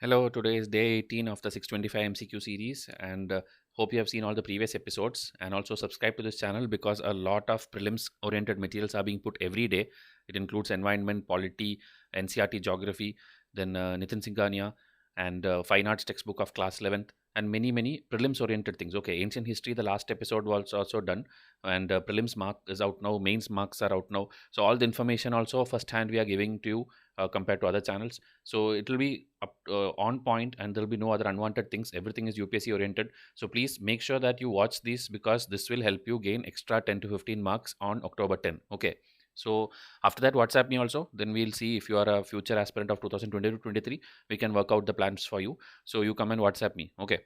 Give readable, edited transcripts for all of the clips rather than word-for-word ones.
Hello, today is day 18 of the 625 MCQ series, and hope you have seen all the previous episodes and also subscribe to this channel because a lot of prelims oriented materials are being put every day. It includes environment, polity, NCRT geography, then Nitin Singhania, and fine arts textbook of class 11th, and many prelims oriented things. Okay, ancient history, the last episode was also done, and prelims mark is out now, mains marks are out now. So, all the information also first hand we are giving to you compared to other channels, so it will be up on point and there will be no other unwanted things. Everything is UPSC oriented, so please make sure that you watch this because this will help you gain extra 10 to 15 marks on October 10. Okay, so after that WhatsApp me also, then we'll see if you are a future aspirant of 2020 to 23, we can work out the plans for you. So you come and WhatsApp me. Okay,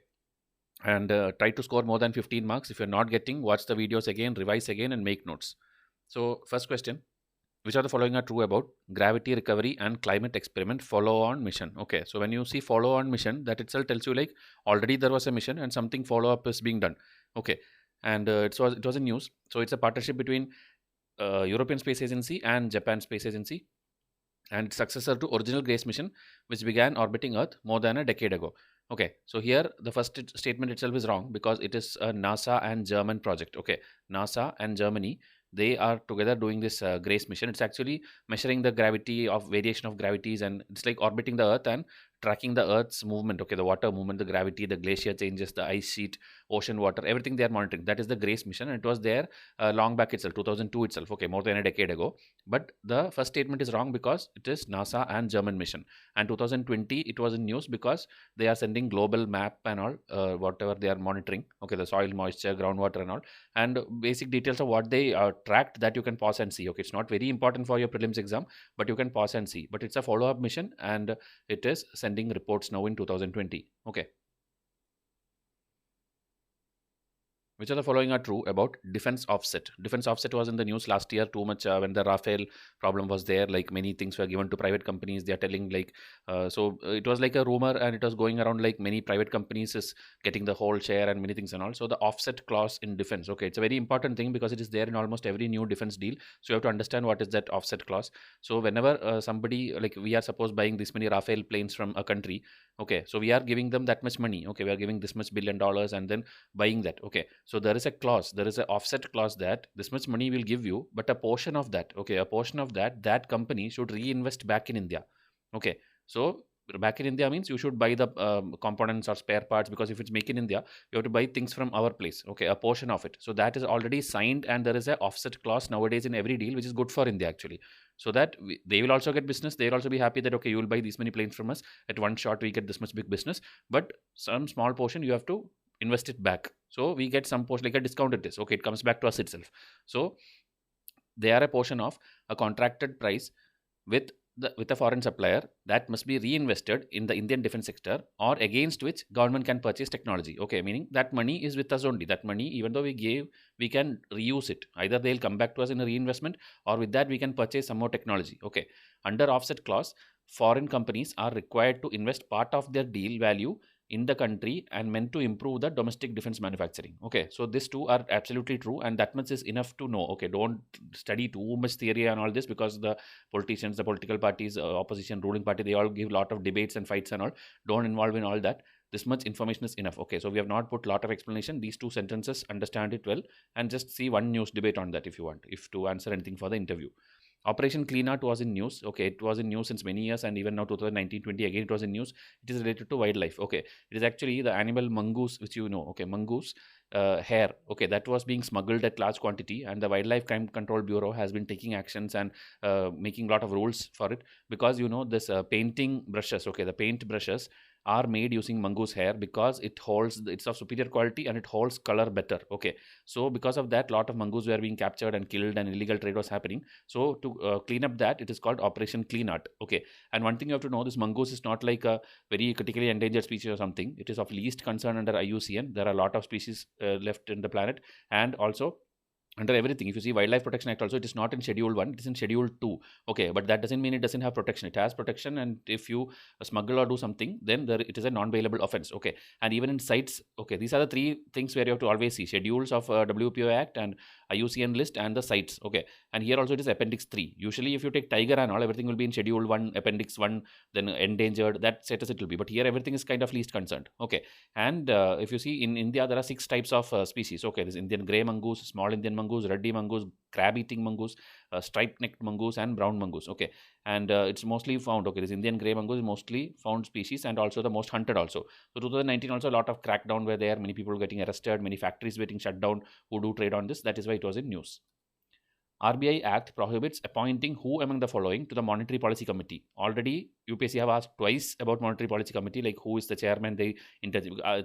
and try to score more than 15 marks. If you're not getting, watch the videos again, revise again and make notes. So first question: which of the following are true about gravity recovery and climate experiment follow-on mission? Okay, so when you see follow-on mission, that itself tells you like already there was a mission and something follow-up is being done. Okay, and it was in news. So it's a partnership between European Space Agency and Japan Space Agency, and its successor to original Grace mission, which began orbiting Earth more than a decade ago. Okay, so here the first statement itself is wrong because it is a NASA and German project. Okay, NASA and Germany, they are together doing this Grace mission. It's actually measuring the gravity of variation of gravities, and it's like orbiting the Earth and tracking the Earth's movement. Okay, the water movement, the gravity, the glacier changes, the ice sheet, ocean water, everything they are monitoring. That is the Grace mission, and it was there long back itself, 2002 itself. Okay, more than a decade ago. But the first statement is wrong because it is NASA and German mission. And 2020 it was in news because they are sending global map and all, whatever they are monitoring. Okay, the soil moisture, groundwater and all, and basic details of what they tracked, that you can pause and see. Okay, it's not very important for your prelims exam, but you can pause and see. But it's a follow up mission and it is sending reports now in 2020. Okay. Which of the following are true about defense offset? Defense offset was in the news last year too much when the Rafael problem was there. Like many things were given to private companies. They are telling like, it was like a rumor and it was going around like many private companies is getting the whole share and many things and all. So the offset clause in defense. Okay, it's a very important thing because it is there in almost every new defense deal. So you have to understand what is that offset clause. So whenever somebody, like we are suppose buying this many Rafael planes from a country. Okay, so we are giving them that much money. Okay, we are giving this much $1 billion and then buying that. Okay, so there is a clause, there is an offset clause that this much money will give you, but a portion of that, okay, a portion of that, that company should reinvest back in India. Okay, so back in India means you should buy the components or spare parts, because if it's make in India, you have to buy things from our place. Okay, a portion of it. So that is already signed, and there is a offset clause nowadays in every deal, which is good for India actually. So that they will also get business. They will also be happy that okay, you will buy these many planes from us at one shot. We get this much big business, but some small portion you have to invest it back, so we get some portion like a discounted this. Okay, it comes back to us itself. So they are a portion of a contracted price with with a foreign supplier that must be reinvested in the Indian defense sector, or against which government can purchase technology. Okay, meaning that money is with us only. That money, even though we gave, we can reuse it. Either they'll come back to us in a reinvestment, or with that we can purchase some more technology. Okay, under offset clause, foreign companies are required to invest part of their deal value in the country and meant to improve the domestic defense manufacturing. Okay, so these two are absolutely true, and that much is enough to know. Okay, don't study too much theory and all this, because the politicians, the political parties, opposition, ruling party, they all give a lot of debates and fights and all. Don't involve in all that. This much information is enough. Okay, so we have not put a lot of explanation. These two sentences, understand it well, and just see one news debate on that if you want, if to answer anything for the interview. Operation Clean Art was in news. Okay, it was in news since many years, and even now 2019-20 again it was in news. It is related to wildlife. Okay, it is actually the animal mongoose, which you know. Okay, mongoose hair. Okay, that was being smuggled at large quantity, and the Wildlife Crime Control Bureau has been taking actions and making a lot of rules for it, because you know this painting brushes. Okay, the paint brushes are made using mongoose hair because it holds, it's of superior quality and it holds color better. Okay, so because of that, lot of mongoose were being captured and killed, and illegal trade was happening. So to clean up that, it is called Operation Clean Art. Okay, and one thing you have to know: this mongoose is not like a very critically endangered species or something. It is of least concern under IUCN. There are a lot of species left in the planet, and also under everything. If you see Wildlife Protection Act also, it is not in Schedule 1, it is in Schedule 2. Okay, but that doesn't mean it doesn't have protection. It has protection, and if you smuggle or do something, then it is a non-bailable offense. Okay, and even in sites, okay, these are the three things where you have to always see: schedules of WPO Act and IUCN list and the sites. Okay, and here also it is Appendix 3. Usually, if you take tiger and all, everything will be in Schedule 1, Appendix 1, then endangered, that status it will be. But here everything is kind of least concerned. Okay, and if you see in India, there are 6 types of species. Okay, there's Indian grey mongoose, small Indian mongoose, reddy mongoose, crab-eating mongoose, striped-necked mongoose, and brown mongoose. Okay, and it's mostly found. Okay, this Indian grey mongoose is mostly found species and also the most hunted also. So 2019 also a lot of crackdown were there. Many people getting arrested, many factories getting shut down who do trade on this. That is why it was in news. RBI Act prohibits appointing who among the following to the Monetary Policy Committee. Already, UPSC have asked twice about Monetary Policy Committee, like who is the chairman.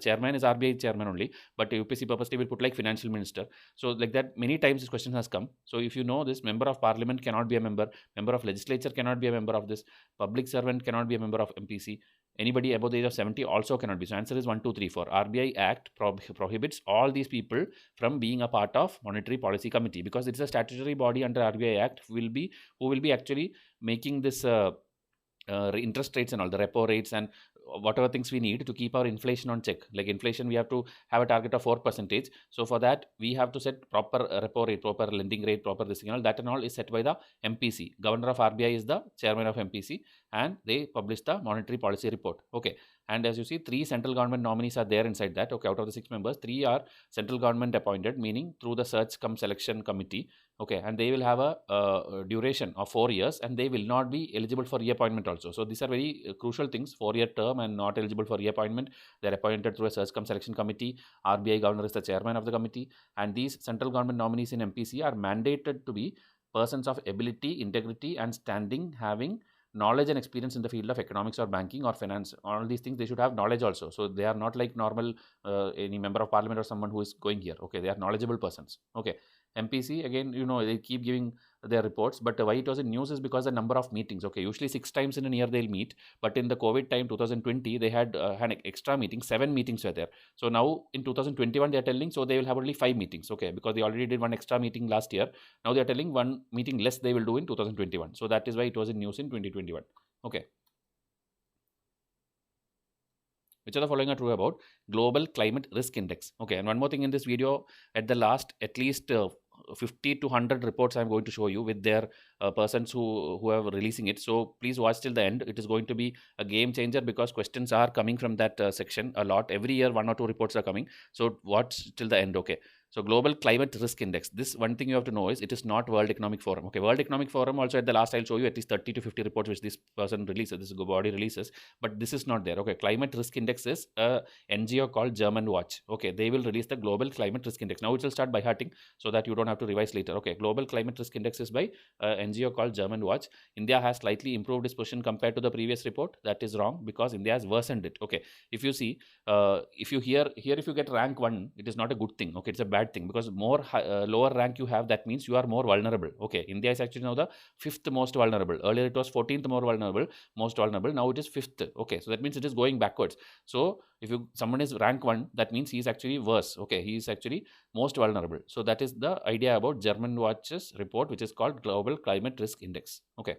Chairman is RBI chairman only, but UPSC purposely will put like financial minister. So like that, many times this question has come. So if you know this, member of parliament cannot be a member of legislature cannot be a member of this, public servant cannot be a member of MPC. Anybody above the age of 70 also cannot be. So answer is 1, 2, 3, 4. RBI Act prohibits all these people from being a part of Monetary Policy Committee, because it's a statutory body under RBI Act who will be actually making this interest rates and all the repo rates and whatever things we need to keep our inflation on check. Like inflation, we have to have a target of 4%. So for that, we have to set proper repo rate, proper lending rate, proper this and all. That and all is set by the MPC. Governor of RBI is the chairman of MPC, and they publish the monetary policy report. Okay, and as you see, 3 central government nominees are there inside that. Okay, out of the 6 members, 3 are central government appointed, meaning through the search cum selection committee. Okay, and they will have a duration of 4 years, and they will not be eligible for reappointment also. So these are very crucial things: 4-year term and not eligible for reappointment. They are appointed through a search cum selection committee. RBI governor is the chairman of the committee, and these central government nominees in MPC are mandated to be persons of ability, integrity, and standing, having knowledge and experience in the field of economics or banking or finance. All these things, they should have knowledge also. So they are not like normal any member of parliament or someone who is going here. Okay, they are knowledgeable persons. Okay, MPC, again, they keep giving their reports, but why it was in news is because the number of meetings. Okay, usually 6 times in a year they'll meet, but in the COVID time 2020 they had an extra meeting. 7 meetings were there. So now in 2021 they are telling, so they will have only 5 meetings. Okay, because they already did 1 extra meeting last year. Now they are telling 1 meeting less they will do in 2021. So that is why it was in news in 2021. Okay, which of the following are true about Global Climate Risk Index? Okay, and one more thing in this video, at the last, at least 50 to 100 reports I'm going to show you with their persons who are releasing it. So please watch till the end. It is going to be a game changer, because questions are coming from that section a lot. Every year 1 or 2 reports are coming. So watch till the end. Okay. So Global Climate Risk Index, this one thing you have to know is it is not World Economic Forum. Okay, World Economic Forum also, at the last I'll show you at least 30 to 50 reports which this person releases, this body releases, but this is not there. Okay, Climate Risk Index is a NGO called German Watch. Okay, they will release the Global Climate Risk Index. Now it will start by hearting so that you don't have to revise later. Okay, Global Climate Risk Index is by NGO called German Watch. India has slightly improved its position compared to the previous report. That is wrong, because India has worsened it. Okay, if you see, if you here if you get rank 1, it is not a good thing. Okay, it's a bad thing, because more lower rank you have, that means you are more vulnerable. Okay, India is actually now the 5th most vulnerable. Earlier it was 14th most vulnerable. Now it is 5th. Okay, so that means it is going backwards. So if someone is rank 1, that means he is actually worse. Okay, he is actually most vulnerable. So that is the idea about German Watch's report, which is called Global Climate Risk Index. Okay,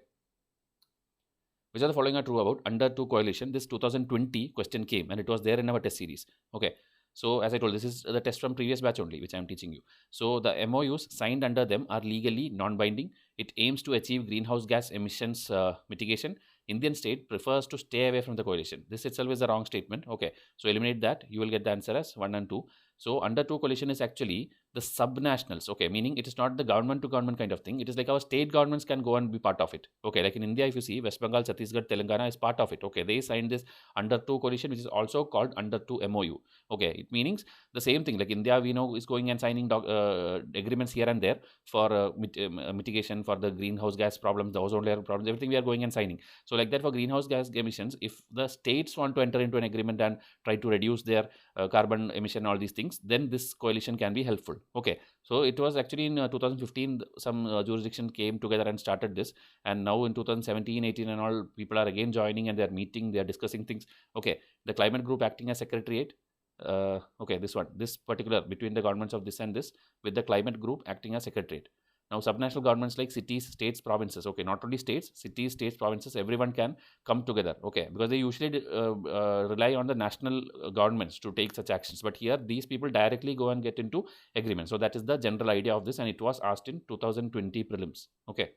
which of the following are true about Under 2 coalition? This 2020 question came, and it was there in our test series. Okay, so as I told, this is the test from previous batch only, which I am teaching you. So the MOUs signed under them are legally non-binding. It aims to achieve greenhouse gas emissions mitigation. Indian state prefers to stay away from the coalition. This itself is a wrong statement. Okay, so eliminate that. You will get the answer as 1 and 2. So Under 2 coalition is actually the subnationals. Okay, meaning it is not the government to government kind of thing. It is like our state governments can go and be part of it. Okay, like in India, if you see, West Bengal, Chhattisgarh, Telangana is part of it. Okay, they signed this Under 2 coalition, which is also called Under 2 MOU. Okay, it means the same thing. Like India, we know, is going and signing agreements here and there for mitigation for the greenhouse gas problems, the ozone layer problems, everything we are going and signing. So like that, for greenhouse gas emissions, if the states want to enter into an agreement and try to reduce their carbon emission, all these things, then this coalition can be helpful. Okay, so it was actually in 2015 some jurisdiction came together and started this, and now in 2017, 18 and all, people are again joining and they are meeting, they are discussing things. Okay, the climate group acting as secretariat, okay, this one, this particular between the governments of this and this, with the climate group acting as secretariat. Now, subnational governments like cities, states, provinces, okay, not only states, cities, states, provinces, everyone can come together, okay, because they usually rely on the national governments to take such actions. But here, these people directly go and get into agreement. So that is the general idea of this, and it was asked in 2020 prelims, okay.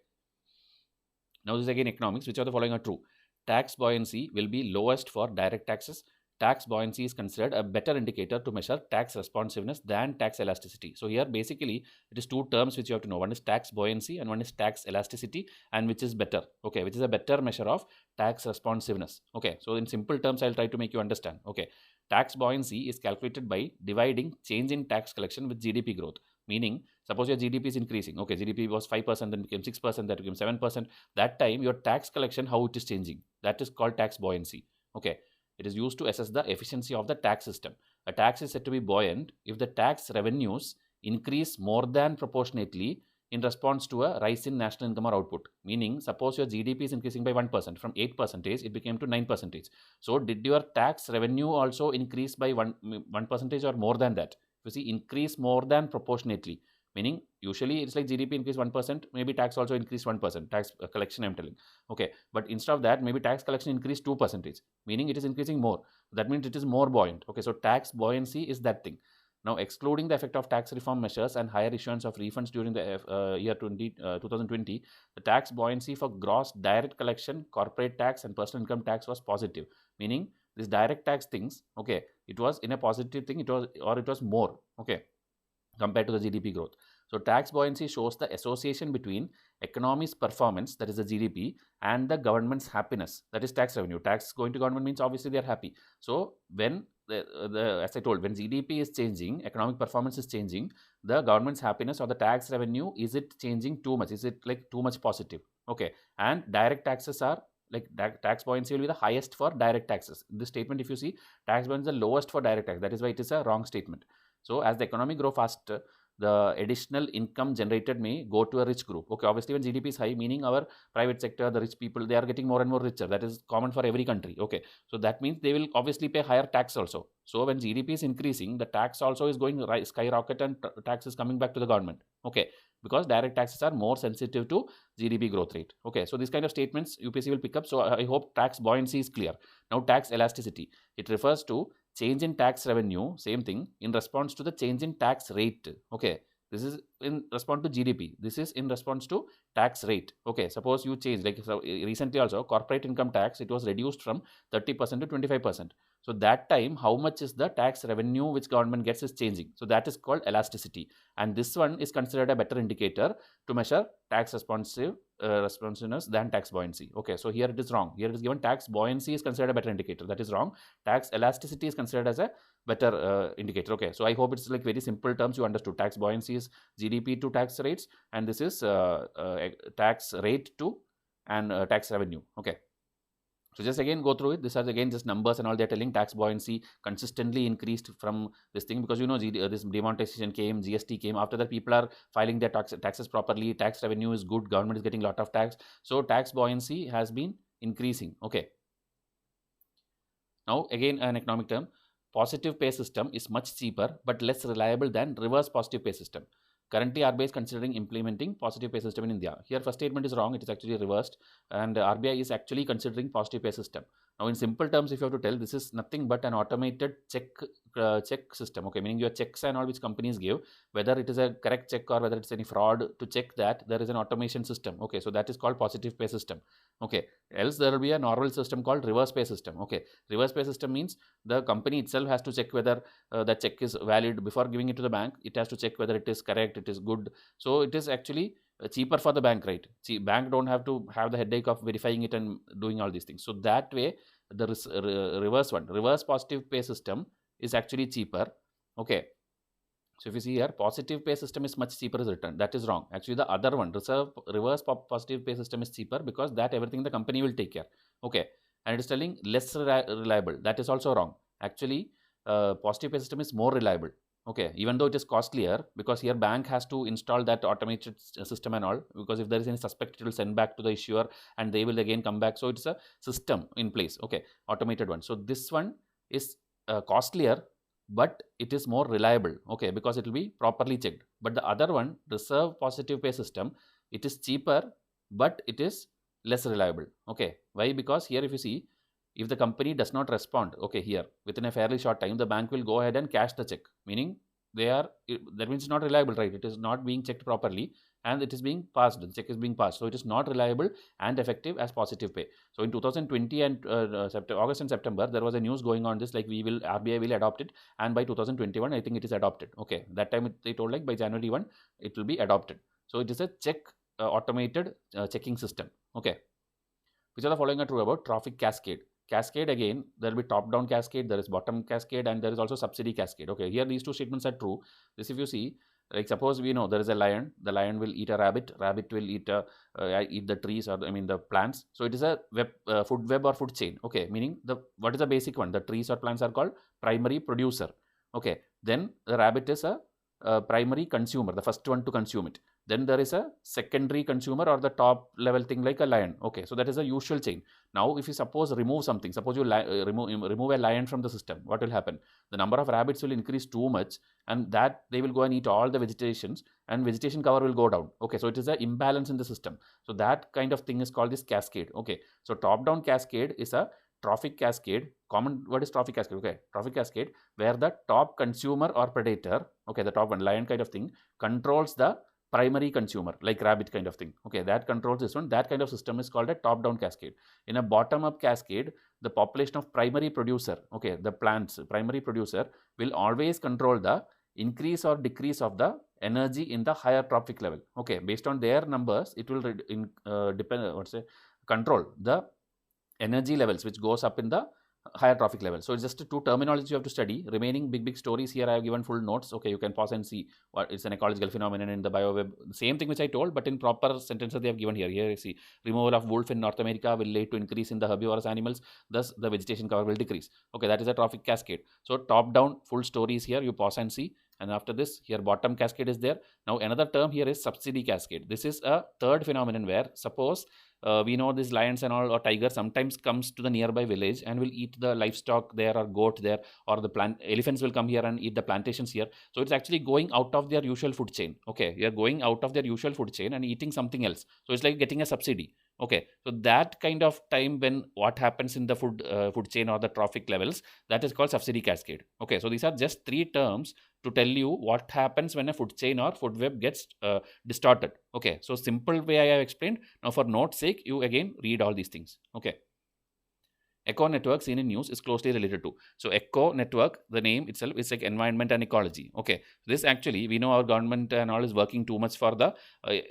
Now, this is again economics. Which of the following are true? Tax buoyancy will be lowest for direct taxes. Tax buoyancy is considered a better indicator to measure tax responsiveness than tax elasticity. So here basically it is two terms which you have to know. One is tax buoyancy and one is tax elasticity, and which is better. Okay, which is a better measure of tax responsiveness. Okay, so in simple terms I'll try to make you understand. Okay, tax buoyancy is calculated by dividing change in tax collection with GDP growth. Meaning, suppose your GDP is increasing. Okay, GDP was 5%, then became 6%, that became 7%. That time your tax collection, how it is changing. That is called tax buoyancy. Okay, it is used to assess the efficiency of the tax system. A tax is said to be buoyant if the tax revenues increase more than proportionately in response to a rise in national income or output. Meaning, suppose your GDP is increasing by 1%, from 8% it became to 9%. So did your tax revenue also increase by 1% or more than that? You see, increase more than proportionately, meaning usually it's like GDP increase 1%, maybe tax also increase 1%, tax collection I'm telling. Okay, but instead of that, maybe tax collection increase 2%, meaning it is increasing more. That means it is more buoyant. Okay, so tax buoyancy is that thing. Now, excluding the effect of tax reform measures and higher issuance of refunds during the year 2020, the tax buoyancy for gross direct collection, corporate tax, and personal income tax was positive. Meaning, this direct tax things, okay, it was in a positive thing, it was more, okay, compared to the GDP growth. So tax buoyancy shows the association between economy's performance, that is the GDP, and the government's happiness, that is tax revenue. Tax going to government means obviously they are happy. So when as I told, when GDP is changing, economic performance is changing, the government's happiness or the tax revenue, is it changing too much? Is it like too much positive? Okay, and direct taxes are like tax buoyancy will be the highest for direct taxes. This statement, if you see, tax buoyancy is the lowest for direct tax. That is why it is a wrong statement. So as the economy grow faster, the additional income generated may go to a rich group. Okay, obviously when GDP is high, meaning our private sector, the rich people, they are getting more and more richer. That is common for every country. Okay, so that means they will obviously pay higher tax also. So when GDP is increasing, the tax also is going skyrocket, and tax is coming back to the government. Okay, because direct taxes are more sensitive to GDP growth rate. Okay, so these kind of statements UPSC will pick up. So I hope tax buoyancy is clear. Now, tax elasticity, it refers to change in tax revenue, same thing, in response to the change in tax rate. Okay, this is in response to GDP. This is in response to tax rate. Okay, suppose you change, like so recently also corporate income tax, it was reduced from 30% to 25%. So that time, how much is the tax revenue which government gets is changing. So that is called elasticity, and this one is considered a better indicator to measure tax responsiveness than tax buoyancy. Okay, so here it is wrong. Here it is given tax buoyancy is considered a better indicator. That is wrong. Tax elasticity is considered as a better indicator. Okay, so I hope it's like very simple terms you understood. Tax buoyancy is GDP to tax rates, and this is tax rate to and tax revenue. Okay. So just again go through it. These are again just numbers and all. They're telling tax buoyancy consistently increased from this thing, because you know this demonetization came, GST came. After that, people are filing their taxes properly. Tax revenue is good. Government is getting a lot of tax. So tax buoyancy has been increasing. Okay. Now again an economic term. Positive pay system is much cheaper but less reliable than reverse positive pay system. Currently, RBI is considering implementing positive pay system in India. Here, first statement is wrong. It is actually reversed, and RBI is actually considering positive pay system. Now, in simple terms, if you have to tell, this is nothing but an automated check system. Okay, meaning your checks and all which companies give, whether it is a correct check or whether it's any fraud, to check that there is an automation system. Okay, so that is called positive pay system. Okay, else there will be a normal system called reverse pay system. Okay, reverse pay system means the company itself has to check whether the check is valid before giving it to the bank. It has to check whether it is correct, it is good. So it is actually cheaper for the bank, right? See, bank don't have to have the headache of verifying it and doing all these things. So that way, the reverse positive pay system is actually cheaper. Okay, so if you see here, positive pay system is much cheaper is written. That is wrong. Actually, the other one, reverse positive pay system is cheaper, because that everything the company will take care. Okay, and it is telling less reliable. That is also wrong. Actually, positive pay system is more reliable. Okay, even though it is costlier, because here bank has to install that automated system and all, because if there is any suspect, it will send back to the issuer and they will again come back. So it's a system in place. Okay, automated one. So this one is costlier, but it is more reliable, okay, because it will be properly checked. But the other one, reserve positive pay system, it is cheaper, but it is less reliable. Okay, why? Because here if you see, if the company does not respond, okay, here within a fairly short time, the bank will go ahead and cash the check, meaning that means it's not reliable, right? It is not being checked properly, and it is being passed, the check is being passed, so it is not reliable and effective as positive pay. So in 2020 and August and September, there was a news going on this, like RBI will adopt it, and by 2021 I think it is adopted. Okay, that time they told like by January 1 it will be adopted. So it is a automated checking system. Okay, which are the following are true about traffic cascade? Cascade, again, there will be top down cascade, there is bottom cascade, and there is also subsidy cascade. Okay, here these two statements are true. This, if you see, like suppose we know there is a lion, the lion will eat a rabbit, rabbit will eat eat the trees, or I mean the plants. So it is a food web or food chain. Okay, meaning what is the basic one? The trees or plants are called primary producer. Okay, then the rabbit is a primary consumer, the first one to consume it. Then there is a secondary consumer or the top level thing like a lion. Okay, so that is a usual chain. Now if you suppose remove something, suppose you remove a lion from the system, what will happen? The number of rabbits will increase too much, and that they will go and eat all the vegetations, and vegetation cover will go down. Okay, so it is an imbalance in the system. So that kind of thing is called this cascade. Okay, so top down cascade is a trophic cascade. Common word is trophic cascade. Okay, trophic cascade, where the top consumer or predator, okay, the top one, lion kind of thing, controls the primary consumer, like rabbit kind of thing. Okay, that controls this one. That kind of system is called a top down cascade. In a bottom up cascade, the population of primary producer, okay, the plants primary producer, will always control the increase or decrease of the energy in the higher trophic level. Okay, based on their numbers, it will control the energy levels which goes up in the higher trophic level. So it's just two terminology you have to study. Remaining big stories here I have given full notes. Okay, you can pause and see what it's an ecological phenomenon in the bioweb. Same thing which I told, but in proper sentences they have given here. Here you see, removal of wolf in North America will lead to increase in the herbivorous animals, thus the vegetation cover will decrease. Okay, that is a trophic cascade. So top down full stories here, you pause and see. And after this, here bottom cascade is there. Now another term here is subsidy cascade. This is a third phenomenon where suppose we know these lions and all or tigers sometimes comes to the nearby village and will eat the livestock there or goat there, or the elephants will come here and eat the plantations here. So it's actually going out of their usual food chain. Okay, you're going out of their usual food chain and eating something else. So it's like getting a subsidy. Okay, so that kind of time when what happens in the food chain or the trophic levels, that is called subsidy cascade. Okay, so these are just three terms to tell you what happens when a food chain or food web gets distorted. Okay, so simple way I have explained. Now for note's sake, you again read all these things. Okay. Echo network seen in news is closely related to. So echo network, the name itself is like environment and ecology. Okay, this actually we know our government and all is working too much for the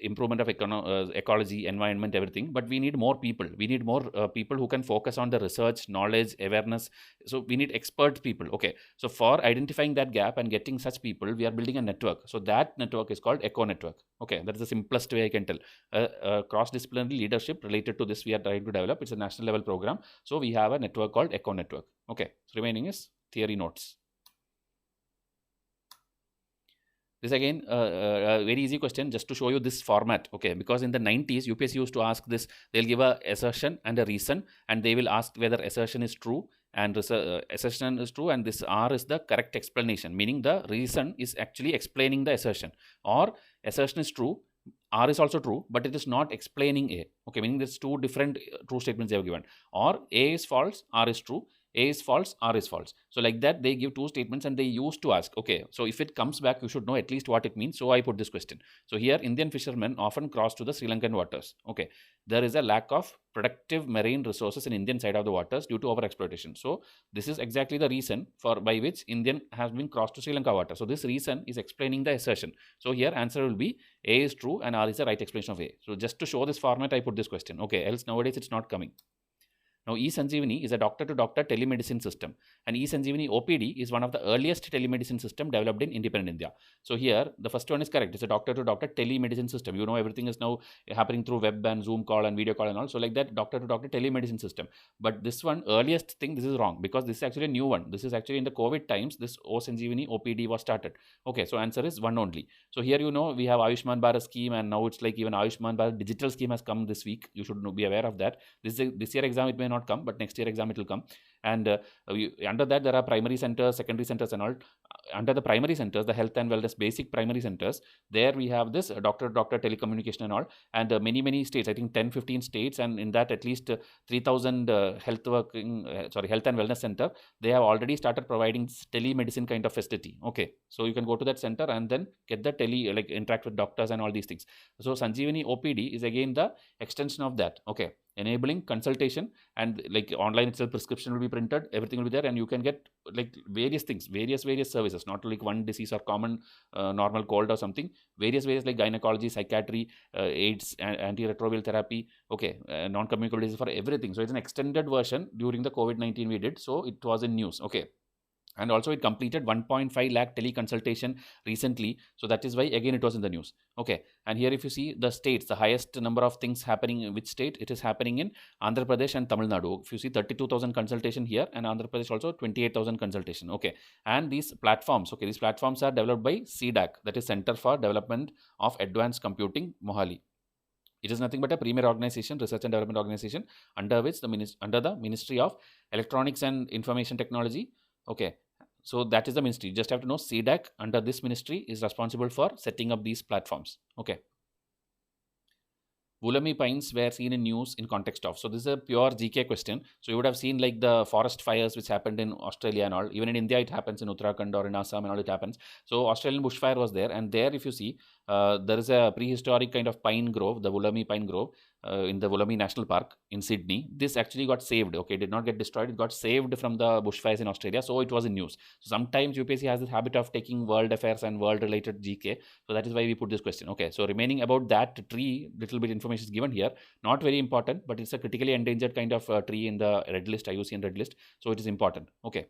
improvement of ecology, environment, everything. But we need more people. We need more people who can focus on the research, knowledge, awareness. So we need expert people. Okay, so for identifying that gap and getting such people, we are building a network. So that network is called echo network. Okay, that is the simplest way I can tell. Cross-disciplinary leadership related to this we are trying to develop. It's a national level program. So we have a network called echo network. Okay, so remaining is theory notes. This again a very easy question just to show you this format. Okay, because in the 90s UPSC used to ask this. They'll give a assertion and a reason, and they will ask whether assertion is true and assertion is true, and this R is the correct explanation, meaning the reason is actually explaining the assertion, or assertion is true, R is also true, but it is not explaining A. Okay, meaning there's two different true statements they have given. Or A is false, R is true. A is false, R is false. So like that, they give two statements and they used to ask, okay, so if it comes back, you should know at least what it means. So I put this question. So here, Indian fishermen often cross to the Sri Lankan waters. Okay, there is a lack of productive marine resources in Indian side of the waters due to overexploitation. So this is exactly the reason by which Indian has been crossed to Sri Lanka water. So this reason is explaining the assertion. So here answer will be A is true and R is the right explanation of A. So just to show this format, I put this question. Okay, else nowadays it's not coming. Now, eSanjeevani is a doctor-to-doctor telemedicine system, and eSanjeevani OPD is one of the earliest telemedicine system developed in independent India. So here, the first one is correct. It's a doctor-to-doctor telemedicine system. You know, everything is now happening through web and Zoom call and video call and all. So like that, doctor-to-doctor telemedicine system. But this one, earliest thing, this is wrong because this is actually a new one. This is actually in the COVID times, this eSanjeevani OPD was started. Okay, so answer is one only. So here, you know, we have Ayushman Bharat scheme, and now it's like even Ayushman Bharat digital scheme has come this week. You should be aware of that. This year exam, it may not not come, but next year exam it will come. And under that there are primary centers, secondary centers and all. Under the primary centers, the health and wellness basic primary centers, there we have this doctor telecommunication and all. And many states, I think 10-15 states, and in that at least 3000 health and wellness center, they have already started providing telemedicine kind of facility. Okay, so you can go to that center and then get the interact with doctors and all these things. So Sanjeevani OPD is again the extension of that. Okay, enabling consultation, and like online itself, prescription will be printed, everything will be there, and you can get like various things, various services, not like one disease or common normal cold or something, various like gynecology, psychiatry, AIDS, antiretroviral therapy, okay, non-communicable disease, for everything. So it's an extended version. During the COVID-19 we did, so it was in news. Okay, and also it completed 1.5 lakh teleconsultation recently, so that is why again it was in the news. Okay, and here if you see the states, the highest number of things happening in which state, it is happening in Andhra Pradesh and Tamil Nadu. If you see 32,000 consultation here, and Andhra Pradesh also 28,000 consultation. Okay, and these platforms, okay, these platforms are developed by CDAC, that is Center for Development of Advanced Computing, Mohali. It is nothing but a premier organization, research and development organization, under which under the Ministry of Electronics and Information Technology. Okay, so that is the ministry. You just have to know CDAC under this ministry is responsible for setting up these platforms. Okay. Woolami pines were seen in news in context of. So this is a pure GK question. So you would have seen like the forest fires which happened in Australia and all. Even in India it happens, in Uttarakhand or in Assam and all it happens. So Australian bushfire was there, and there if you see there is a prehistoric kind of pine grove, the Woolami pine grove, in the Woolami National Park in Sydney. This actually got saved. Okay, it did not get destroyed. It got saved from the bushfires in Australia. So it was in news. So sometimes UPSC has this habit of taking world affairs and world related GK. So that is why we put this question. Okay, so remaining about that tree, little bit information is given here. Not very important, but it's a critically endangered kind of tree in the red list, IUCN red list. So it is important. Okay.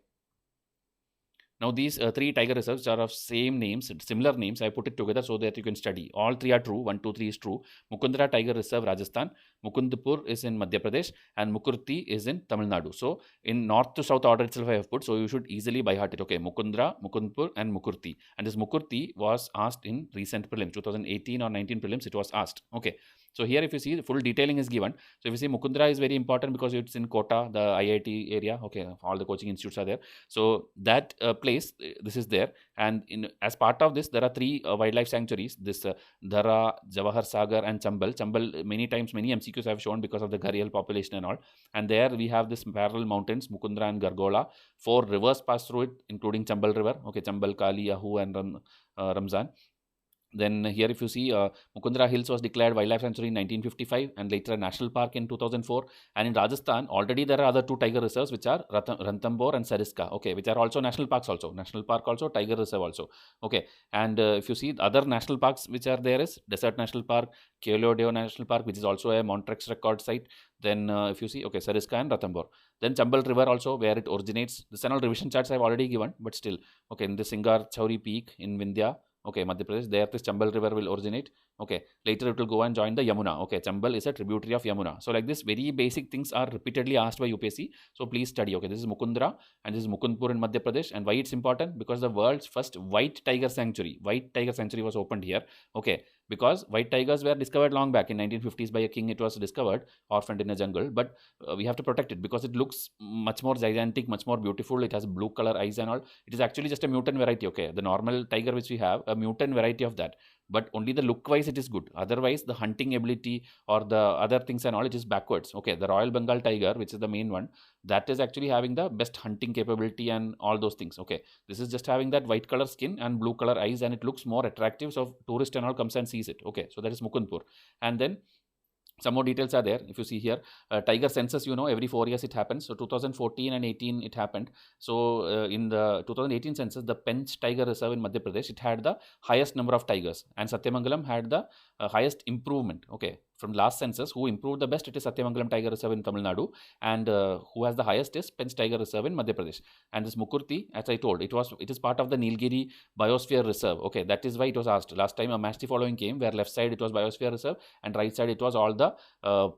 Now these three tiger reserves are of same names, similar names. I put it together so that you can study. All three are true. 1, 2, 3 is true. Mukundra Tiger Reserve, Rajasthan. Mukundpur is in Madhya Pradesh, and Mukurti is in Tamil Nadu. So in north to south order itself I have put. So you should easily by heart it. Okay, Mukundra, Mukundpur, and Mukurti. And this Mukurti was asked in recent prelims, 2018 or 19 prelims. It was asked. Okay. So here if you see, the full detailing is given. So if you see, Mukundra is very important because it's in Kota, the IIT area. Okay, all the coaching institutes are there. So that place, this is there. And as part of this, there are three wildlife sanctuaries. This Dhara, Jawahar Sagar, and Chambal. Chambal, many times, many MCQs have shown because of the Gharial population and all. And there we have this parallel mountains, Mukundra and Gargola. 4 rivers pass through it, including Chambal River. Okay, Chambal, Kali, Ahu, and Ramzan. Then here if you see, Mukundra Hills was declared wildlife sanctuary in 1955 and later a national park in 2004. And in Rajasthan, already there are other 2 tiger reserves which are Ranthambore and Sariska, okay, which are also national parks also. National park also, tiger reserve also. Okay, and if you see other national parks which are there is Desert National Park, Keolodeo National Park, which is also a Montrex record site. Then if you see, okay, Sariska and Ranthambore. Then Chambal River also, where it originates. The all revision charts I have already given, but still, okay, in the Singar Chauri Peak in Vindhya. Okay, Madhya Pradesh, there this Chambal River will originate. Okay, later it will go and join the Yamuna. Okay, Chambal is a tributary of Yamuna. So like this, very basic things are repeatedly asked by UPSC. So please study. Okay, this is Mukundra and this is Mukundpur in Madhya Pradesh. And why it's important? Because the world's first white tiger sanctuary was opened here. Okay, because white tigers were discovered long back in 1950s by a king. It was discovered, orphaned in a jungle. But we have to protect it because it looks much more gigantic, much more beautiful. It has blue color eyes and all. It is actually just a mutant variety. Okay, the normal tiger which we have, a mutant variety of that, but only the look wise it is good. Otherwise the hunting ability or the other things and all, it is backwards. Okay, the Royal Bengal tiger, which is the main one, that is actually having the best hunting capability and all those things. Okay, this is just having that white color skin and blue color eyes, and it looks more attractive, so tourist and all comes and sees it. Okay, so that is Mukundpur. And then some more details are there. If you see here, tiger census, every 4 years it happens. So 2014 and 18 it happened. So in the 2018 census, the Pench Tiger Reserve in Madhya Pradesh, it had the highest number of tigers, and Satyamangalam had the highest improvement. Okay, from last census, who improved the best, it is Satyamangalam Tiger Reserve in Tamil Nadu, and who has the highest is Pench Tiger Reserve in Madhya Pradesh. And this Mukurti, as I told, it is part of the Nilgiri Biosphere Reserve. Okay, that is why it was asked. Last time a match the following came, where left side it was Biosphere Reserve and right side it was all the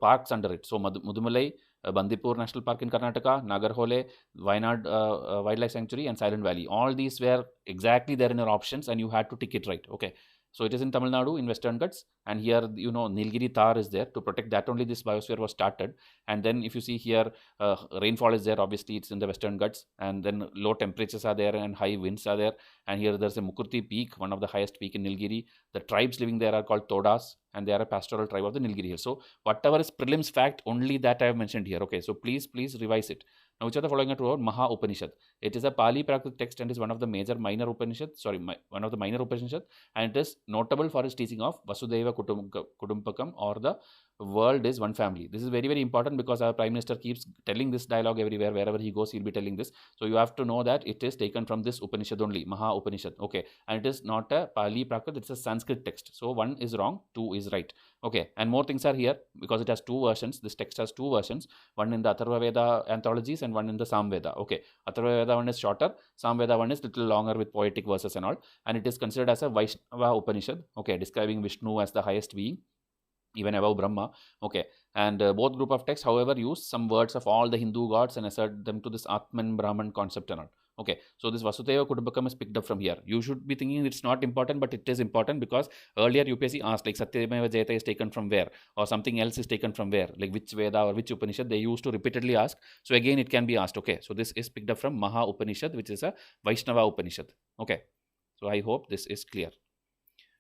parks under it. So Mudumalai, Bandipur National Park in Karnataka, Nagarhole, Wayanad Wildlife Sanctuary, and Silent Valley. All these were exactly there in your options, and you had to tick it right. Okay. So it is in Tamil Nadu in Western Ghats, and here Nilgiri Tar is there. To protect that only this biosphere was started. And then if you see here, rainfall is there. Obviously, it's in the Western Ghats, and then low temperatures are there and high winds are there. And here there's a Mukurti Peak, one of the highest peak in Nilgiri. The tribes living there are called Todas, and they are a pastoral tribe of the Nilgiri Hills. So whatever is prelims fact, only that I have mentioned here. Okay, so please revise it. Now, which are the following are true? Maha Upanishad. It is a Pali Prakrit text and is one of the minor Upanishad. One of the minor Upanishad, and it is notable for its teaching of Vasudhaiva Kudumpakam, or the world is one family. This is very, very important because our Prime Minister keeps telling this dialogue everywhere. Wherever he goes, he'll be telling this. So you have to know that it is taken from this Upanishad only, Maha Upanishad. Okay, and it is not a Pali Prakrit, it's a Sanskrit text. So one is wrong, two is right. Okay, and more things are here because it has two versions. This text has two versions, one in the Atharva Veda anthologies and one in the Samveda. Okay, Atharva Veda one is shorter, Samveda one is little longer with poetic verses and all, and it is considered as a Vaishnava Upanishad. Okay, describing Vishnu as the highest being, even above Brahma. Okay, and both group of texts, however, use some words of all the Hindu gods and assert them to this Atman Brahman concept and all. Okay, so this Vasudhaiva Kudumbakam is picked up from here. You should be thinking it's not important, but it is important because earlier UPSC asked like Satyameva Jayata is taken from where, or something else is taken from where, like which Veda or which Upanishad. They used to repeatedly ask. So again, it can be asked. Okay, so this is picked up from Maha Upanishad, which is a Vaishnava Upanishad. Okay, so I hope this is clear.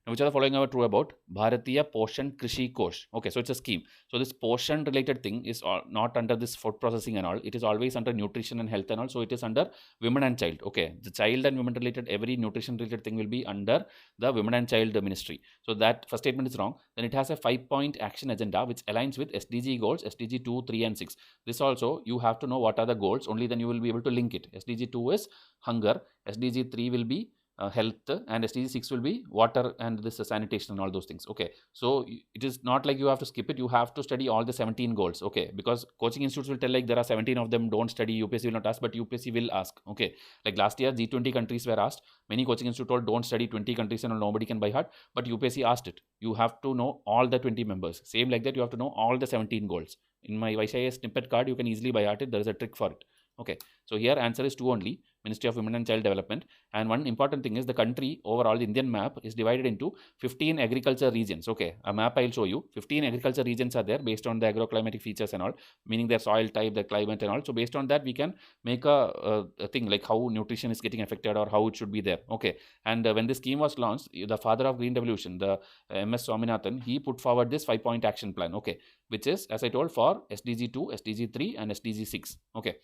Now, which are the following are true about Bharatiya Poshan Krishi Kosh? Okay, so it's a scheme. So this Poshan related thing is not under this food processing and all. It is always under nutrition and health and all. So it is under women and child. Okay, the child and women related, every nutrition related thing will be under the women and child ministry. So that first statement is wrong. Then it has a 5-point action agenda which aligns with SDG goals, SDG 2, 3 and 6. This also you have to know what are the goals. Only then you will be able to link it. SDG 2 is hunger. SDG 3 will be health, and SDG 6 will be water and this sanitation and all those things. Okay, so it is not like you have to skip it. You have to study all the 17 goals. Okay, because coaching institutes will tell like there are 17 of them, don't study. UPSC will not ask, but UPSC will ask. Okay, like last year G20 countries were asked. Many coaching institutes told don't study 20 countries and nobody can by heart, but UPSC asked it. You have to know all the 20 members. Same like that, you have to know all the 17 goals. In my YCIS snippet card, you can easily by heart it. There is a trick for it. Okay, so here answer is 2 only, Ministry of Women and Child Development. And one important thing is the country overall, the Indian map is divided into 15 agriculture regions. Okay, a map I'll show you. 15 agriculture regions are there based on the agroclimatic features and all, meaning their soil type, their climate and all. So based on that, we can make a thing like how nutrition is getting affected or how it should be there. Okay, and when this scheme was launched, the father of green revolution, the MS Swaminathan, he put forward this 5-point action plan. Okay, which is, as I told, for SDG 2, SDG 3 and SDG 6. Okay,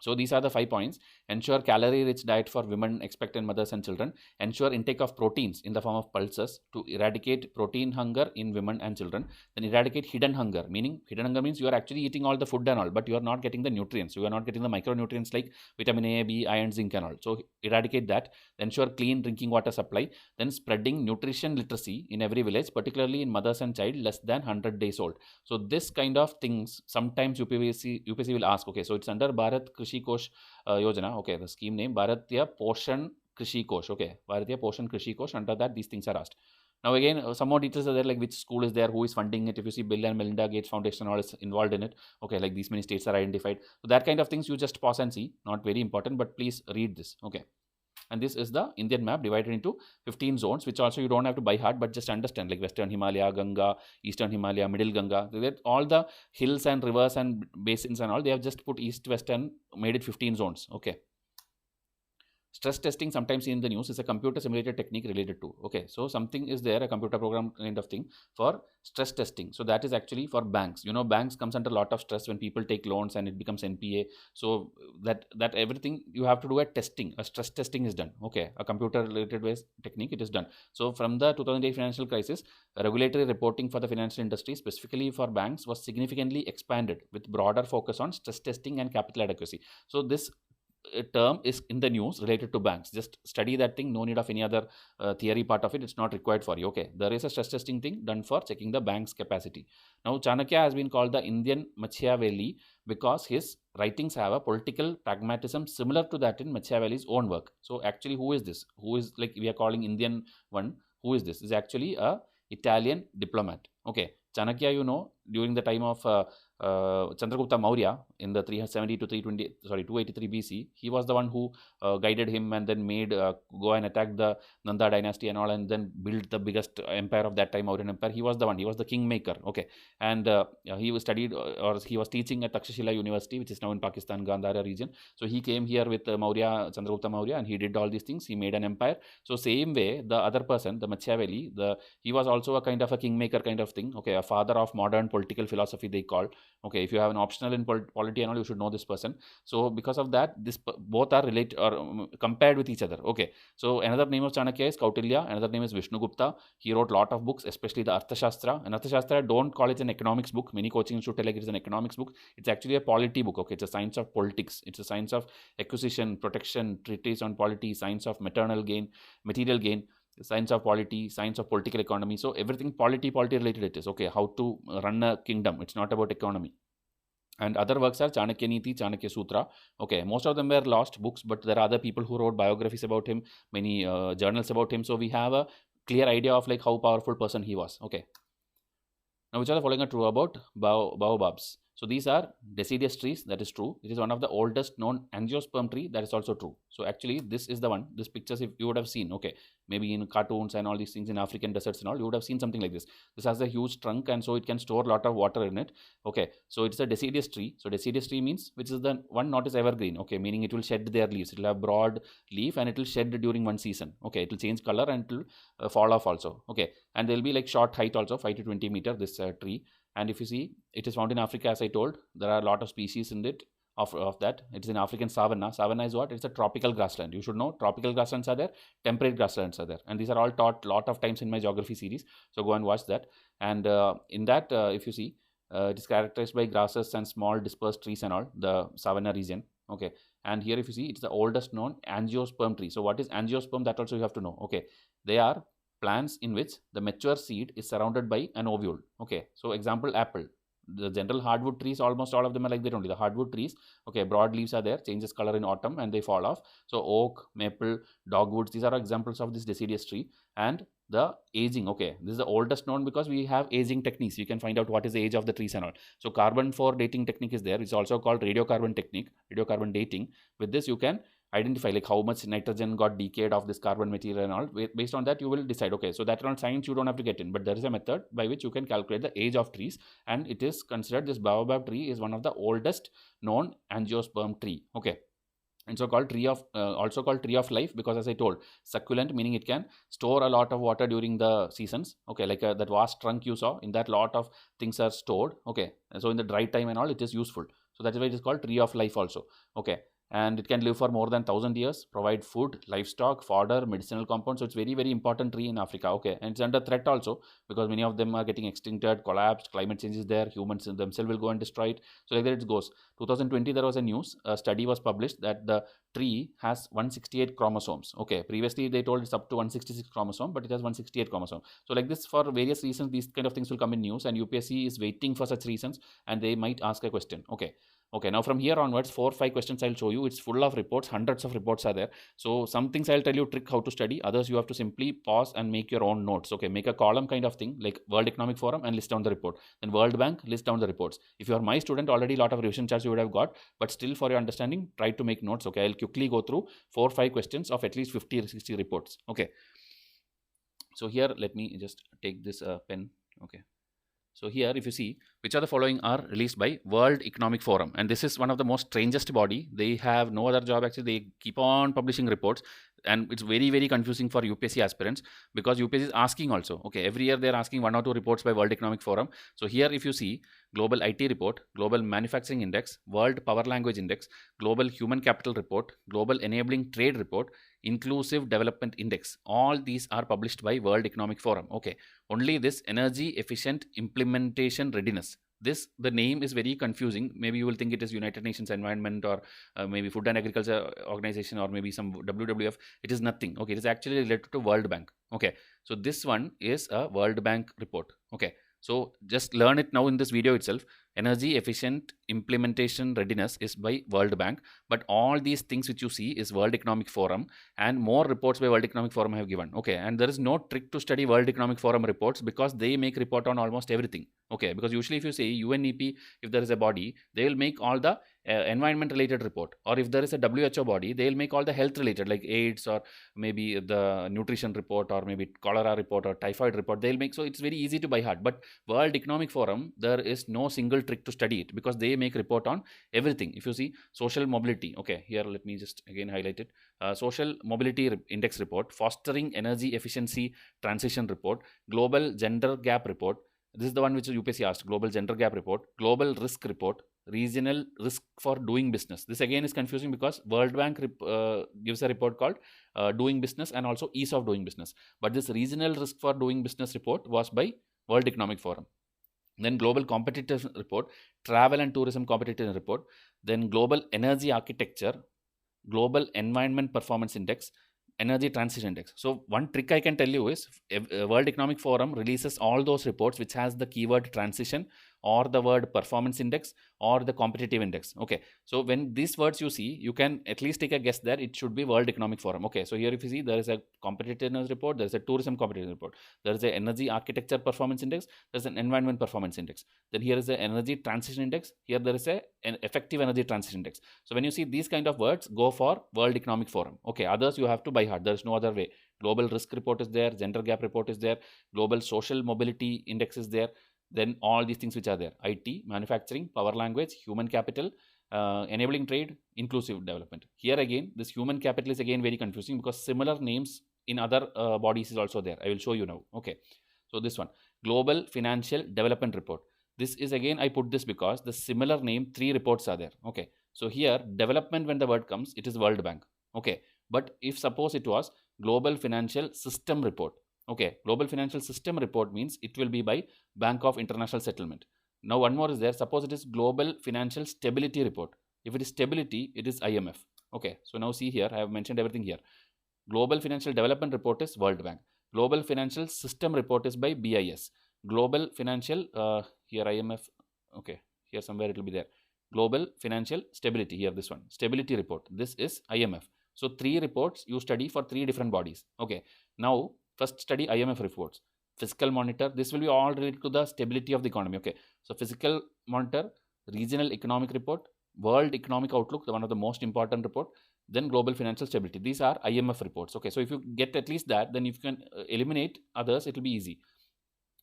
so these are the 5 points. Ensure calorie-rich diet for women, expectant mothers and children. Ensure intake of proteins in the form of pulses to eradicate protein hunger in women and children. Then eradicate hidden hunger, meaning hidden hunger means you are actually eating all the food and all, but you are not getting the nutrients. You are not getting the micronutrients like vitamin A, B, iron, zinc and all. So eradicate that. Ensure clean drinking water supply. Then spreading nutrition literacy in every village, particularly in mothers and child less than 100 days old. So this kind of things sometimes UPSC will ask. Okay, so it's under Bharat Krishi Kosh Yojana. Okay, the scheme name Bharatiya Poshan Krishi Kosh. Okay, Bharatiya Poshan Krishi Kosh. Under that, these things are asked. Now again, some more details are there, like which school is there, who is funding it. If you see Bill and Melinda Gates Foundation all is involved in it. Okay, like these many states are identified. So that kind of things you just pause and see. Not very important, but please read this. Okay. And this is the Indian map divided into 15 zones, which also you don't have to by heart, but just understand, like Western Himalaya, Ganga, Eastern Himalaya, Middle Ganga. All the hills and rivers and basins and all, they have just put East, West and made it 15 zones. Okay. Stress testing, sometimes in the news, is a computer simulated technique related to. Okay, so something is there, a computer program kind of thing for stress testing. So that is actually for banks. You know, banks comes under a lot of stress when people take loans and it becomes NPA. So that everything you have to do a testing, a stress testing is done. Okay, a computer related based technique, it is done. So from the 2008 financial crisis, regulatory reporting for the financial industry, specifically for banks, was significantly expanded with broader focus on stress testing and capital adequacy. So this term is in the news related to banks. Just study that thing. No need of any other theory part of it. It's not required for you. Okay, there is a stress testing thing done for checking the bank's capacity. Now Chanakya has been called the Indian Machiavelli because his writings have a political pragmatism similar to that in Machiavelli's own work. So actually, who is this? Who is, like we are calling Indian one? Who is this? This is actually a Italian diplomat. Okay, Chanakya, you know, during the time of Chandragupta Maurya in the 370 to 283 BC. He was the one who guided him and then made go and attack the Nanda dynasty and all, and then built the biggest empire of that time, Mauryan Empire. He was the one. He was the kingmaker. Okay, and he was studied or he was teaching at Takshashila University, which is now in Pakistan, Gandhara region. So he came here with Maurya, Chandragupta Maurya, and he did all these things. He made an empire. So same way, the other person, the Machiavelli, he was also a kind of a kingmaker kind of thing. Okay, a father of modern political philosophy they call. Okay, if you have an optional in polity and all, you should know this person. So because of that, both are related or compared with each other. Okay, so another name of Chanakya is Kautilya. Another name is Vishnugupta. He wrote a lot of books, especially the Arthashastra. And Arthashastra, don't call it an economics book. Many coaching institutes tell like it is an economics book. It's actually a polity book. Okay, it's a science of politics. It's a science of acquisition, protection, treatise on polity, science of material gain, science of polity, science of political economy. So everything polity related it is. Okay, how to run a kingdom. It's not about economy. And other works are Chanakya Niti, Chanakya Sutra. Okay, most of them were lost books, but there are other people who wrote biographies about him, many journals about him. So we have a clear idea of like how powerful person he was. Okay. Now, which are the following are true about baobabs? So these are deciduous trees. That is true. It is one of the oldest known angiosperm tree. That is also true. So actually, this is the one. This pictures, if you would have seen, okay, maybe in cartoons and all these things in African deserts and all, you would have seen something like this. This has a huge trunk, and so it can store a lot of water in it. Okay, so it's a deciduous tree. So deciduous tree means which is the one not is evergreen. Okay, meaning it will shed their leaves. It will have broad leaf and it will shed during one season. Okay, it will change color and it will fall off also. Okay, and there will be like short height also, 5 to 20 meter. This tree. And if you see, it is found in Africa, as I told. There are a lot of species in it of that. It is in African savanna. Savanna is what? It's a tropical grassland. You should know tropical grasslands are there, temperate grasslands are there. And these are all taught lot of times in my geography series. So go and watch that. And in that, if you see, it is characterized by grasses and small dispersed trees and all, the savanna region. Okay. And here if you see, it's the oldest known angiosperm tree. So what is angiosperm? That also you have to know. Okay. They are plants in which the mature seed is surrounded by an ovule. Okay, so example, apple. The general hardwood trees, almost all of them are like that only. The hardwood trees, okay, broad leaves are there, changes color in autumn and they fall off. So oak, maple, dogwoods, these are examples of this deciduous tree. And the aging, okay, this is the oldest known because we have aging techniques. You can find out what is the age of the trees and all. So carbon-4 dating technique is there. It's also called radiocarbon technique, radiocarbon dating. With this, you can identify like how much nitrogen got decayed of this carbon material and all. Based on that, you will decide. Okay, so that around science you don't have to get in, but there is a method by which you can calculate the age of trees, and it is considered this baobab tree is one of the oldest known angiosperm tree. Okay. And so called tree of also called tree of life, because as I told, succulent meaning it can store a lot of water during the seasons. Okay, like that vast trunk you saw, in that lot of things are stored. Okay, and so in the dry time and all, it is useful. So that is why it is called tree of life also. Okay, and it can live for more than 1,000 years, provide food, livestock, fodder, medicinal compounds. So it's very, very important tree in Africa. Okay, and it's under threat also because many of them are getting extincted, collapsed, climate change is there, humans themselves will go and destroy it. So like that it goes. 2020 there was a news, a study was published that the tree has 168 chromosomes. Okay, previously they told it's up to 166 chromosome, but it has 168 chromosome. So like this, for various reasons, these kind of things will come in news, and UPSC is waiting for such reasons, and they might ask a question. Okay, now from here onwards, 4 or 5 questions I'll show you. It's full of reports, hundreds of reports are there. So some things I'll tell you trick how to study, others you have to simply pause and make your own notes. Okay, make a column kind of thing like World Economic Forum and list down the report. Then World Bank, list down the reports. If you are my student, already a lot of revision charts you would have got, but still for your understanding, try to make notes. Okay, I'll quickly go through 4 or 5 questions of at least 50 or 60 reports. Okay, so here let me just take this pen. Okay. So here, if you see, which are the following are released by World Economic Forum. And this is one of the most strangest body. They have no other job actually. They keep on publishing reports. And it's very, very confusing for UPSC aspirants because UPSC is asking also. Okay, every year they're asking 1 or 2 reports by World Economic Forum. So here, if you see, Global IT Report, Global Manufacturing Index, World Power Language Index, Global Human Capital Report, Global Enabling Trade Report, Inclusive Development Index. All these are published by World Economic Forum. Okay, only this Energy Efficient Implementation Readiness. This, the name is very confusing. Maybe you will think it is United Nations Environment or maybe Food and Agriculture Organization or maybe some WWF. It is nothing. Okay, it is actually related to World Bank. Okay, so this one is a World Bank report. Okay, So just learn it now in this video itself. Energy efficient implementation readiness is by World Bank, but all these things which you see is World Economic Forum, and more reports by World Economic Forum have given. Okay, and there is no trick to study World Economic Forum reports because they make report on almost everything. Okay, because usually if you say UNEP, if there is a body, they will make all the environment related report, or if there is a WHO body, they will make all the health related like AIDS, or maybe the nutrition report, or maybe cholera report or typhoid report they'll make. So it's very easy to by heart. But World Economic Forum, there is no single trick to study it because they make report on everything. If you see social mobility, okay, here let me just again highlight it. Social mobility index report, fostering energy efficiency transition report, global gender gap report. This is the one which UPSC asked. Global gender gap report, global risk report, regional risk for doing business. This again is confusing because World Bank gives a report called doing business and also ease of doing business. But this regional risk for doing business report was by World Economic Forum. Then global competitiveness report, travel and tourism competitiveness report, then global energy architecture, global environment performance index, energy transition index. So one trick I can tell you is World Economic Forum releases all those reports which has the keyword transition or the word performance index or the competitive index. Okay, so when these words you see, you can at least take a guess that it should be World Economic Forum. Okay, so here if you see, there is a competitiveness report, there is a tourism competitiveness report, there is a energy architecture performance index, there is an environment performance index, then here is the energy transition index, here there is an effective energy transition index. So when you see these kind of words, go for World Economic Forum. Okay, others you have to by heart, there is no other way. Global risk report is there, gender gap report is there, global social mobility index is there, then all these things which are there: IT, manufacturing, power language, human capital, enabling trade, inclusive development. Here again, this human capital is again very confusing because similar names in other bodies is also there. I will show you now. Okay, so this one, global financial development report. This is again, I put this because the similar name, 3 reports are there. Okay, so here development, when the word comes, it is World Bank. Okay, but if suppose it was global financial system report, okay, global financial system report means it will be by Bank of International Settlement. Now one more is there. Suppose it is global financial stability report. If it is stability, it is IMF. Okay, so now see here, I have mentioned everything here. Global financial development report is World Bank. Global financial system report is by BIS. Global financial, here IMF, okay, here somewhere it will be there. Global financial stability, here this one, stability report, this is IMF. So 3 reports you study for 3 different bodies. Okay, now first study IMF reports. Fiscal monitor, this will be all related to the stability of the economy. Okay, so fiscal monitor, regional economic report, world economic outlook, the one of the most important report, then global financial stability. These are IMF reports. Okay, so if you get at least that, then if you can eliminate others, it will be easy.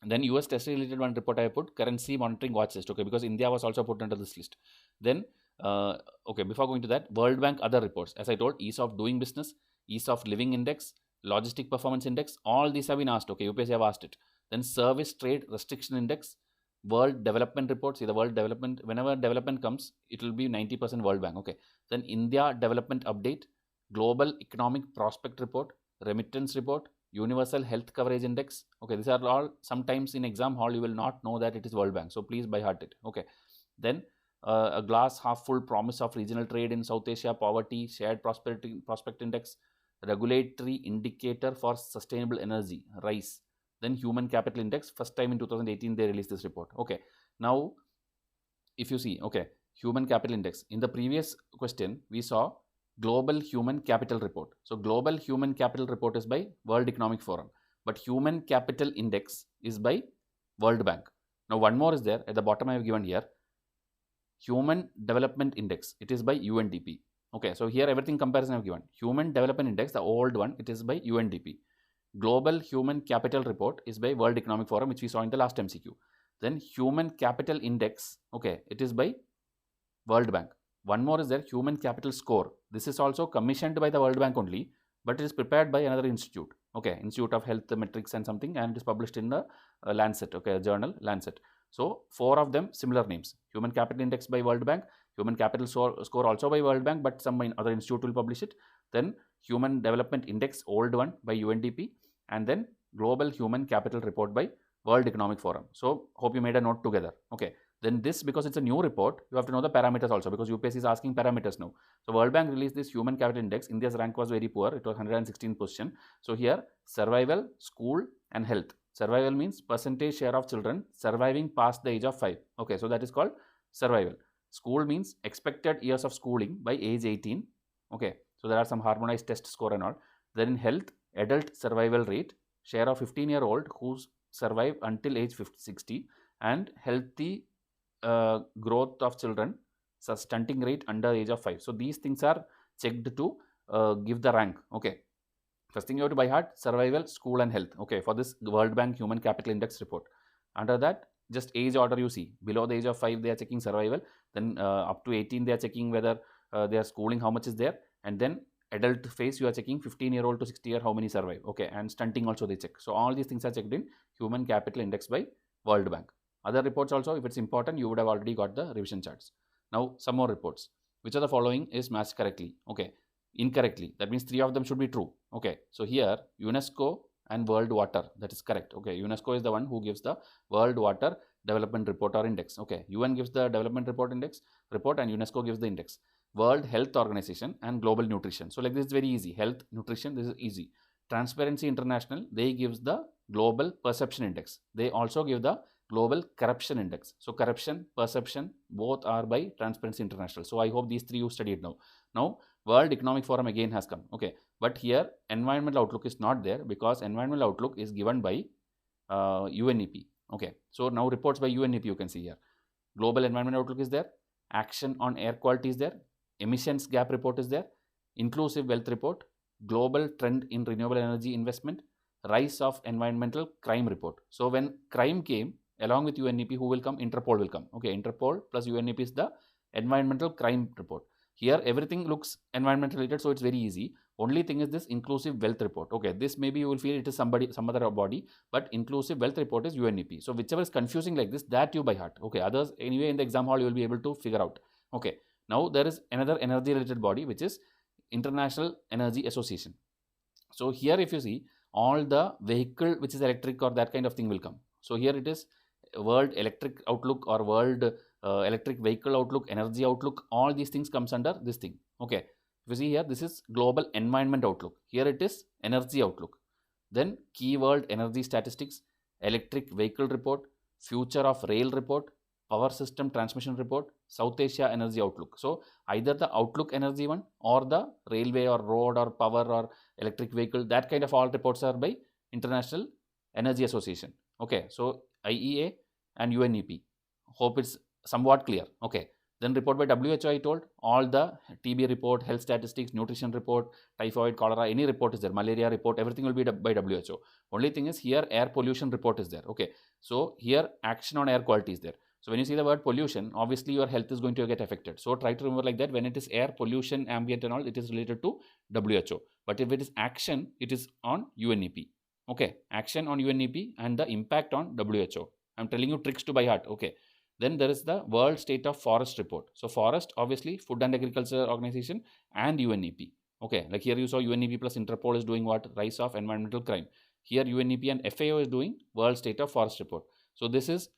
And then US Treasury related one report I put, currency monitoring watch list. Okay, because India was also put under this list. Then okay, before going to that, World Bank other reports, as I told, ease of doing business, ease of living index, logistic performance index, all these have been asked. Okay, UPSC have asked it. Then service trade restriction index, world development report. See, the world development, whenever development comes, it will be 90% World Bank. Okay, then India development update, global economic prospect report, remittance report, universal health coverage index. Okay, these are all, sometimes in exam hall you will not know that it is World Bank, so please by heart it. Okay, then a glass half full promise of regional trade in South Asia, poverty, shared prosperity prospect index, regulatory indicator for sustainable energy, RISE, then human capital index. First time in 2018 they released this report. Okay, now if you see, okay, human capital index, in the previous question we saw global human capital report. So global human capital report is by World Economic Forum, but human capital index is by World Bank. Now one more is there at the bottom, I have given here human development index, it is by UNDP. Okay, so here everything comparison I have given. Human development index, the old one, it is by UNDP. Global human capital report is by World Economic Forum, which we saw in the last MCQ. Then human capital index, okay, it is by World Bank. One more is there, human capital score. This is also commissioned by the World Bank only, but it is prepared by another institute. Okay, Institute of Health Metrics and something, and it is published in the Lancet, okay, journal Lancet. So 4 of them similar names. Human capital index by World Bank, human capital score also by World Bank, but some other institute will publish it. Then human development index, old one, by UNDP, and then global human capital report by World Economic Forum. So hope you made a note together. Okay, then this, because it's a new report, you have to know the parameters also, because UPSC is asking parameters now. So World Bank released this human capital index. India's rank was very poor, it was 116th position. So here survival, school and health. Survival means percentage share of children surviving past the age of 5. Okay, so that is called survival. School means expected years of schooling by age 18. Okay, so there are some harmonized test score and all. Then in health, adult survival rate, share of 15-year-old who survive until age 60, and healthy growth of children, so stunting rate under age of 5. So these things are checked to give the rank. Okay, first thing you have to by heart, survival, school and health. Okay, for this World Bank Human Capital Index report. Under that, just age order you see. Below the age of 5 they are checking survival, then up to 18 they are checking whether their schooling how much is there, and then adult phase you are checking 15-year-old to 60-year how many survive. Okay, and stunting also they check. So all these things are checked in Human Capital Index by World Bank. Other reports also, if it's important, you would have already got the revision charts. Now some more reports. Which of the following is matched correctly? Okay, incorrectly. That means 3 of them should be true. Okay, so here UNESCO and World Water, that is correct. Okay, UNESCO is the one who gives the World Water Development Report or Index. Okay, UN gives the Development Report Index report and UNESCO gives the index. World Health Organization and Global Nutrition. So like this is very easy. Health, nutrition, this is easy. Transparency International, they gives the Global Perception Index. They also give the Global Corruption Index. So corruption, perception, both are by Transparency International. So I hope these 3 you studied now. Now World Economic Forum again has come. Okay, but here environmental outlook is not there because environmental outlook is given by UNEP. Okay, so now reports by UNEP you can see here. Global environmental outlook is there. Action on air quality is there. Emissions gap report is there. Inclusive wealth report. Global trend in renewable energy investment. Rise of environmental crime report. So when crime came along with UNEP, who will come? Interpol will come. Okay, Interpol plus UNEP is the environmental crime report. Here everything looks environmental related, so it's very easy. Only thing is this inclusive wealth report. Okay, this maybe you will feel it is some other body, but inclusive wealth report is UNEP. So whichever is confusing like this, that you by heart. Okay, others anyway in the exam hall you will be able to figure out. Okay, now there is another energy related body which is International Energy Association. So here if you see, all the vehicle which is electric or that kind of thing will come. So here it is World Electric Outlook or World Electric Vehicle Outlook, Energy Outlook, all these things comes under this thing. Okay, if you see here, this is Global Environment Outlook. Here it is Energy Outlook. Then Key World Energy Statistics, Electric Vehicle Report, Future of Rail Report, Power System Transmission Report, South Asia Energy Outlook. So either the Outlook Energy one or the railway or road or power or electric vehicle, that kind of all reports are by International Energy Association. Okay, so IEA and UNEP. Hope it's somewhat clear. Okay, then report by WHO I told, all the TB report, health statistics, nutrition report, typhoid, cholera, any report is there, malaria report, everything will be by WHO. Only thing is here air pollution report is there. Okay, so here action on air quality is there. So when you see the word pollution, obviously your health is going to get affected. So try to remember like that, when it is air pollution, ambient and all, it is related to WHO. But if it is action, it is on UNEP. Okay, action on UNEP and the impact on WHO. I'm telling you tricks to by heart. Okay, then there is the World State of Forest report. So forest, obviously Food and Agriculture Organization and UNEP. Okay, like here you saw UNEP plus Interpol is doing what? Rise of environmental crime. Here UNEP and FAO is doing World State of Forest report. So this is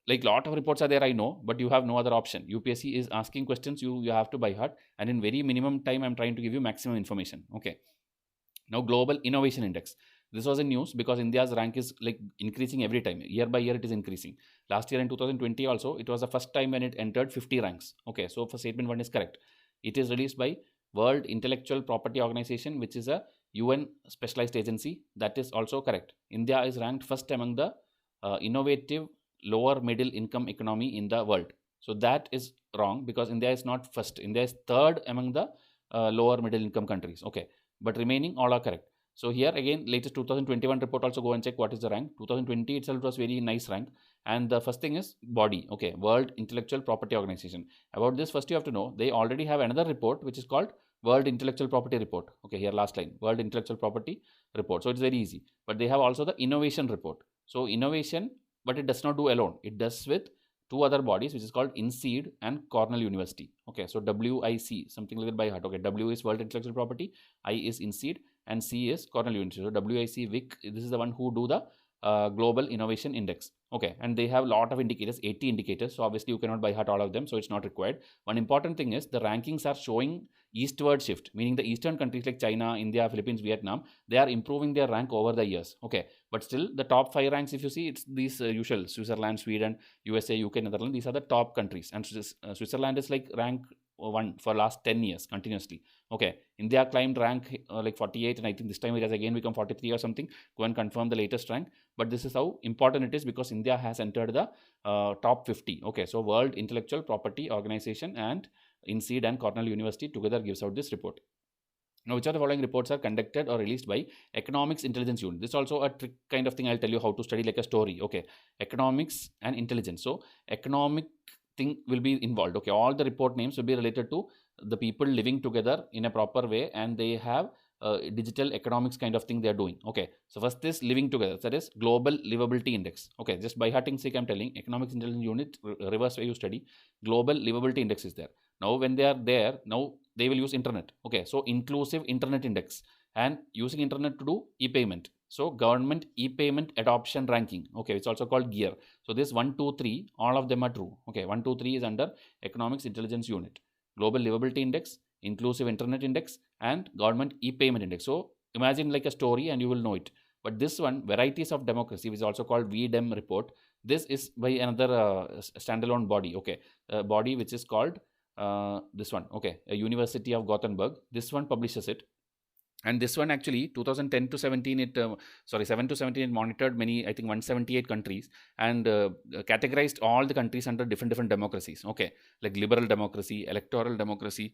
like lot of reports are there, I know, but you have no other option. UPSC is asking questions, you have to by heart, and in very minimum time I'm trying to give you maximum information. Okay, now Global Innovation Index. This was in news because India's rank is like increasing every time. Year by year it is increasing. Last year in 2020 also, it was the first time when it entered 50 ranks. Okay, so for statement 1 is correct. It is released by World Intellectual Property Organization, which is a UN specialized agency. That is also correct. India is ranked first among the innovative lower middle income economy in the world. So that is wrong because India is not first. India is third among the lower middle income countries. Okay, but remaining all are correct. So here again, latest 2021 report also go and check what is the rank. 2020 itself was very nice rank. And the first thing is body. Okay, World Intellectual Property Organization. About this, first you have to know, they already have another report which is called World Intellectual Property Report. Okay, here last line, World Intellectual Property Report. So it's very easy. But they have also the Innovation Report. So innovation, but it does not do alone. It does with 2 other bodies, which is called INSEAD and Cornell University. Okay, so WIC, something like that by heart. Okay, W is World Intellectual Property, I is INSEAD, and C is Cornell University. So WIC, WIC, this is the one who do the Global Innovation Index. Okay, and they have a lot of indicators, 80 indicators. So obviously you cannot by heart all of them, so it's not required. One important thing is the rankings are showing eastward shift, meaning the eastern countries like China, India, Philippines, Vietnam, they are improving their rank over the years. Okay, but still the top 5 ranks, if you see, it's these usual Switzerland, Sweden, USA, UK, Netherlands. These are the top countries, and Switzerland is like rank one for last 10 years continuously. Okay, India climbed rank like 48, and I think this time it has again become 43 or something. Go and confirm the latest rank. But this is how important it is, because India has entered the top 50. Okay, so World Intellectual Property Organization and INSEAD and Cornell University together gives out this report. Now, which of the following reports are conducted or released by Economics Intelligence Unit? This is also a trick kind of thing. I'll tell you how to study like a story. Okay, economics and intelligence. So economic thing will be involved. Okay, all the report names will be related to the people living together in a proper way, and they have digital economics kind of thing they are doing. Okay, so first is living together, that is global livability index. Okay, just by hearting sake I'm telling, Economics Intelligence Unit, reverse way you study, global livability index is there. Now when they are there, now they will use internet. Okay, so inclusive internet index, and using internet to do e-payment. So government e-payment adoption ranking. Okay, it's also called GEAR. So this 1, 2, 3, all of them are true. Okay, 1, 2, 3 is under Economics Intelligence Unit. Global livability index, inclusive internet index, and government e-payment index. So imagine like a story and you will know it. But this one, varieties of democracy, which is also called VDEM report, this is by another standalone body. Okay, a body which is called this one. Okay, a University of Gothenburg. This one publishes it. And this one actually 2010 to 17, it 7 to 17, it monitored many, I think 178 countries, and categorized all the countries under different democracies. Okay, like liberal democracy, electoral democracy,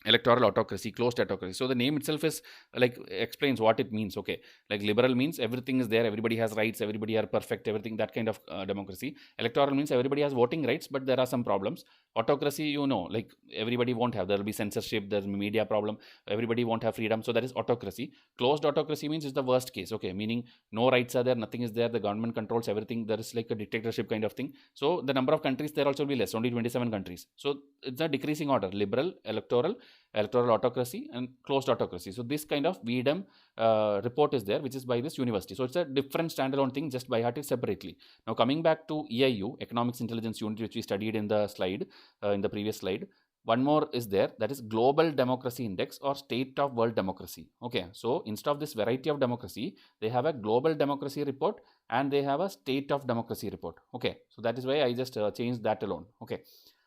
electoral autocracy, closed autocracy. So the name itself is like explains what it means. Okay, like liberal means everything is there, everybody has rights, everybody are perfect, everything, that kind of democracy. Electoral means everybody has voting rights, but there are some problems. Autocracy, you know, like everybody won't have, there will be censorship, there's media problem, everybody won't have freedom, so that is autocracy. Closed autocracy means it's the worst case. Okay, meaning no rights are there, nothing is there, the government controls everything, there is like a dictatorship kind of thing. So the number of countries there also will be less, only 27 countries. So it's a decreasing order: liberal, electoral autocracy, and closed autocracy. So this kind of VDEM report is there, which is by this university. So it's a different standalone thing, just by heart it separately. Now coming back to EIU, Economics Intelligence Unit, which we studied in the slide, in the previous slide, one more is there, that is Global Democracy Index or State of World Democracy. Okay, so instead of this variety of democracy, they have a Global Democracy report and they have a State of Democracy report. Okay, so that is why I just changed that alone. Okay,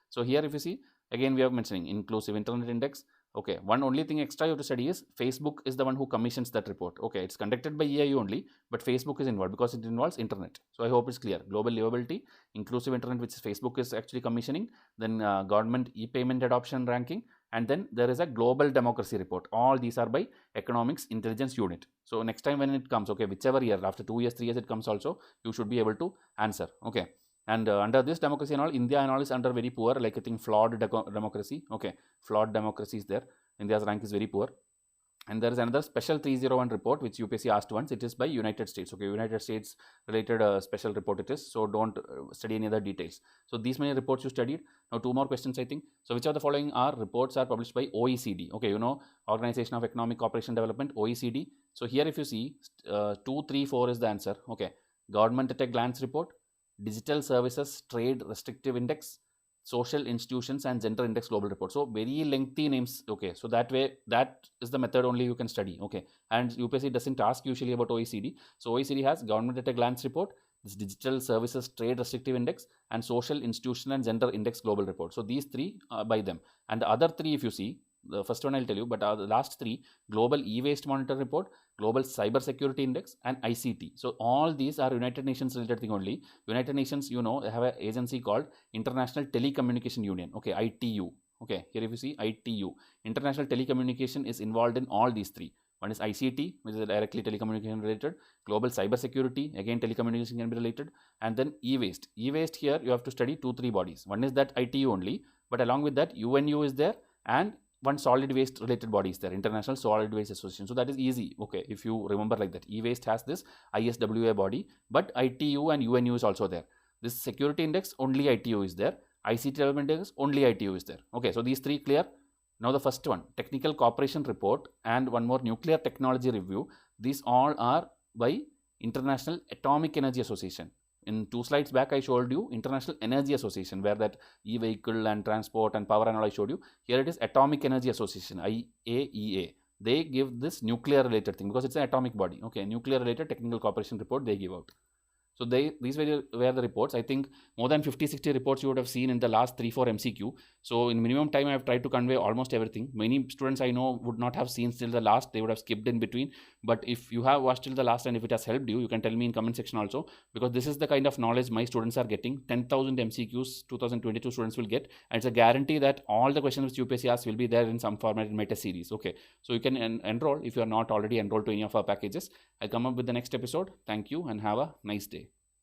so here if you see, again we are mentioning inclusive internet index. Okay, one only thing extra you have to study is Facebook is the one who commissions that report. Okay, it's conducted by EIU only, but Facebook is involved because it involves internet. So I hope it's clear. Global livability, inclusive internet, which is Facebook is actually commissioning, then government e-payment adoption ranking, and then there is a global democracy report. All these are by Economics Intelligence Unit. So next time when it comes, okay, whichever year, after 2 years, 3 years it comes also, you should be able to answer. Okay. And under this democracy and all, India and all is under very poor, like I think flawed democracy. Okay, flawed democracy is there. India's rank is very poor. And there is another special 301 report which UPSC asked once. It is by United States. Okay, United States related special report it is. So don't study any other details. So these many reports you studied. Now 2 more questions I think. So which of the following are reports are published by OECD? Okay, you know, Organization of Economic Cooperation Development, OECD. So here if you see 2, 3, 4 is the answer. Okay, Government at a Glance report, Digital Services Trade Restrictive Index, Social Institutions and Gender Index Global Report. So very lengthy names. Okay, so that way, that is the method only you can study. Okay, and UPSC doesn't ask usually about OECD. So OECD has Government at a Glance report, this Digital Services Trade Restrictive Index, and Social Institution and Gender Index Global Report. So these 3 by them, and the other 3 if you see, the first one I'll tell you, but the last 3, Global E-Waste Monitor Report, Global Cyber Security Index, and ICT. So all these are United Nations related thing only. United Nations, you know, they have an agency called International Telecommunication Union. Okay, ITU. Okay, here if you see ITU, International Telecommunication is involved in all these 3. One is ICT, which is directly telecommunication related. Global Cyber Security, again telecommunication can be related. And then E-Waste. E-Waste here you have to study 2, 3 bodies. One is that ITU only, but along with that UNU is there, and one solid waste related body is there, International Solid Waste Association. So that is easy. Okay, if you remember like that, E-Waste has this ISWA body, but ITU and UNU is also there. This security index, only ITU is there. ICT development index, only ITU is there. Okay, so these 3 clear. Now the first one, Technical Cooperation Report, and one more Nuclear Technology Review. These all are by International Atomic Energy Association. In 2 slides back, I showed you International Energy Association, where that e-vehicle and transport and power and all I showed you. Here it is Atomic Energy Association, IAEA. They give this nuclear related thing because it's an atomic body. Okay, nuclear related technical cooperation report they give out. So these were the reports. I think more than 50-60 reports you would have seen in the last 3-4 MCQ. So in minimum time I have tried to convey almost everything. Many students I know would not have seen till the last, they would have skipped in between. But if you have watched till the last and if it has helped you, you can tell me in comment section also, because this is the kind of knowledge my students are getting. 10,000 MCQs 2022 students will get, and it's a guarantee that all the questions which UPSC asks will be there in some format in my test series. Okay, so you can enroll if you are not already enrolled to any of our packages. I'll come up with the next episode. Thank you and have a nice day.